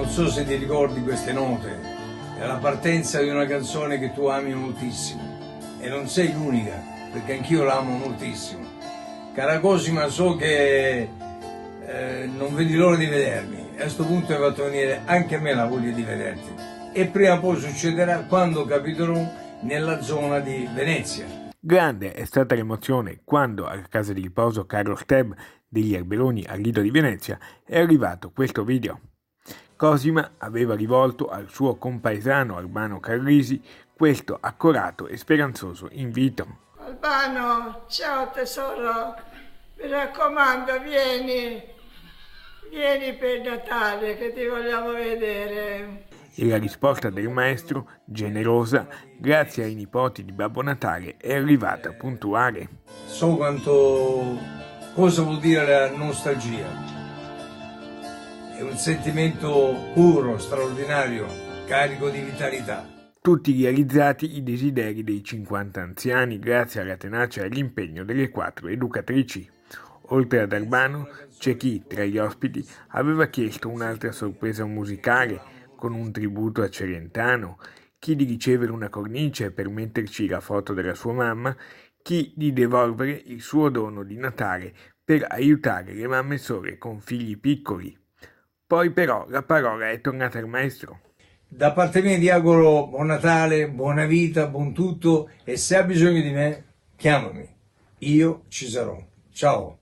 Non so se ti ricordi queste note, è la partenza di una canzone che tu ami moltissimo. E non sei l'unica, perché anch'io l'amo moltissimo. Cara Cosima, so che non vedi l'ora di vedermi. A questo punto hai fatto venire anche a me la voglia di vederti. E prima o poi succederà quando capiterò nella zona di Venezia. Grande è stata l'emozione quando, a casa di riposo Carlo Steb degli Erbeloni al Lido di Venezia, è arrivato questo video. Cosima aveva rivolto al suo compaesano Albano Carrisi questo accorato e speranzoso invito. Albano, ciao tesoro, mi raccomando, vieni per Natale che ti vogliamo vedere. E la risposta del maestro, generosa, grazie ai nipoti di Babbo Natale, è arrivata puntuale. So cosa vuol dire la nostalgia. È un sentimento puro, straordinario, carico di vitalità. Tutti realizzati i desideri dei 50 anziani grazie alla tenacia e all'impegno delle 4 educatrici. Oltre ad Albano, c'è chi, tra gli ospiti, aveva chiesto un'altra sorpresa musicale con un tributo a Celentano, chi di ricevere una cornice per metterci la foto della sua mamma, chi di devolvere il suo dono di Natale per aiutare le mamme sole con figli piccoli. Poi però la parola è tornata al maestro. Da parte mia ti auguro buon Natale, buona vita, buon tutto e se hai bisogno di me, chiamami. Io ci sarò. Ciao.